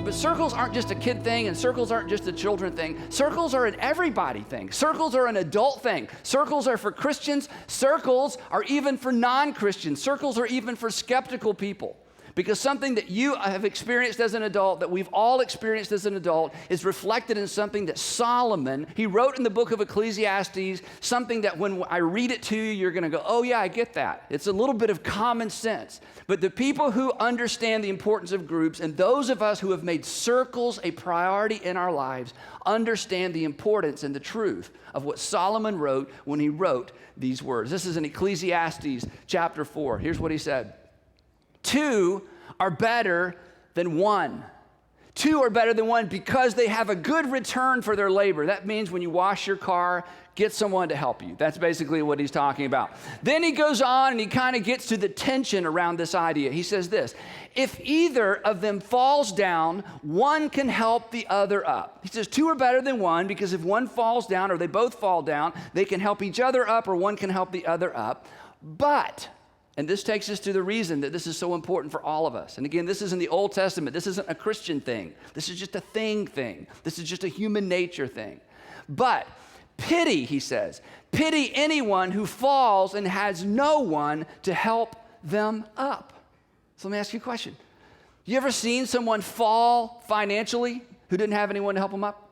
but circles aren't just a kid thing, and circles aren't just a children thing. Circles are an everybody thing. Circles are an adult thing. Circles are for Christians. Circles are even for non-Christians. Circles are even for skeptical people. Because something that you have experienced as an adult, that we've all experienced as an adult, is reflected in something that Solomon, he wrote in the book of Ecclesiastes, something that when I read it to you, you're going to go, oh yeah, I get that. It's a little bit of common sense. But the people who understand the importance of groups, and those of us who have made circles a priority in our lives, understand the importance and the truth of what Solomon wrote when he wrote these words. This is in Ecclesiastes chapter 4. Here's what he said. 2 are better than 1. 2 are better than 1 because they have a good return for their labor. That means when you wash your car, get someone to help you. That's basically what he's talking about. Then he goes on and he kind of gets to the tension around this idea. He says this, if either of them falls down, one can help the other up. He says 2 are better than 1 because if one falls down or they both fall down, they can help each other up or one can help the other up. But, and this takes us to the reason that this is so important for all of us. And again, this is in the Old Testament. This isn't a Christian thing. This is just a thing. This is just a human nature thing. But pity, he says, pity anyone who falls and has no one to help them up. So let me ask you a question. You ever seen someone fall financially who didn't have anyone to help them up?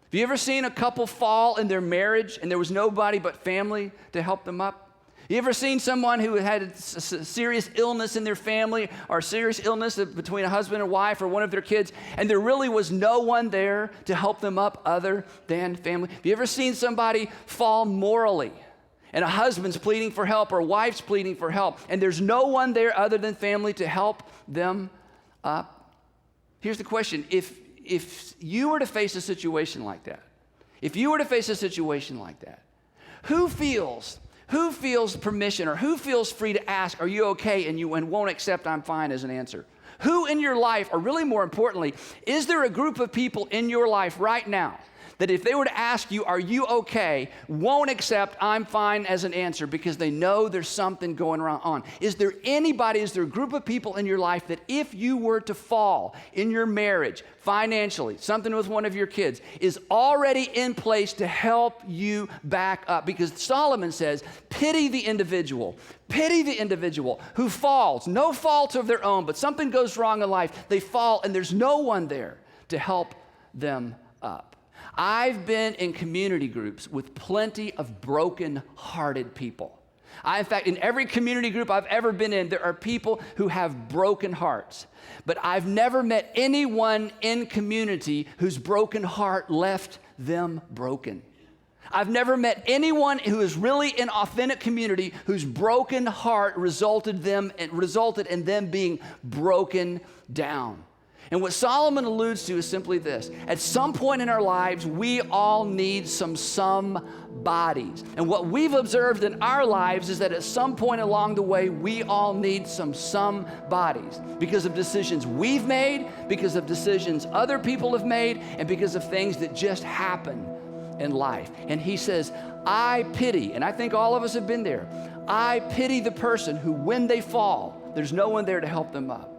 Have you ever seen a couple fall in their marriage and there was nobody but family to help them up? You ever seen someone who had a serious illness in their family or a serious illness between a husband and wife or one of their kids, and there really was no one there to help them up other than family? Have you ever seen somebody fall morally and a husband's pleading for help or a wife's pleading for help, and there's no one there other than family to help them up? Here's the question. If you were to face a situation like that, who feels permission or who feels free to ask, are you okay? And won't accept I'm fine as an answer? Who in your life, or really more importantly, is there a group of people in your life right now that if they were to ask you, are you okay, won't accept I'm fine as an answer because they know there's something going on? Is there a group of people in your life that if you were to fall in your marriage, financially, something with one of your kids, is already in place to help you back up? Because Solomon says, pity the individual who falls, no fault of their own, but something goes wrong in life, they fall and there's no one there to help them up. I've been in community groups with plenty of broken-hearted people. In fact, in every community group I've ever been in, there are people who have broken hearts. But I've never met anyone in community whose broken heart left them broken. I've never met anyone who is really in authentic community whose broken heart resulted in them being broken down. And what Solomon alludes to is simply this. At some point in our lives, we all need somebodies. And what we've observed in our lives is that at some point along the way, we all need somebodies because of decisions we've made, because of decisions other people have made, and because of things that just happen in life. And he says, I pity, and I think all of us have been there, I pity the person who, when they fall, there's no one there to help them up.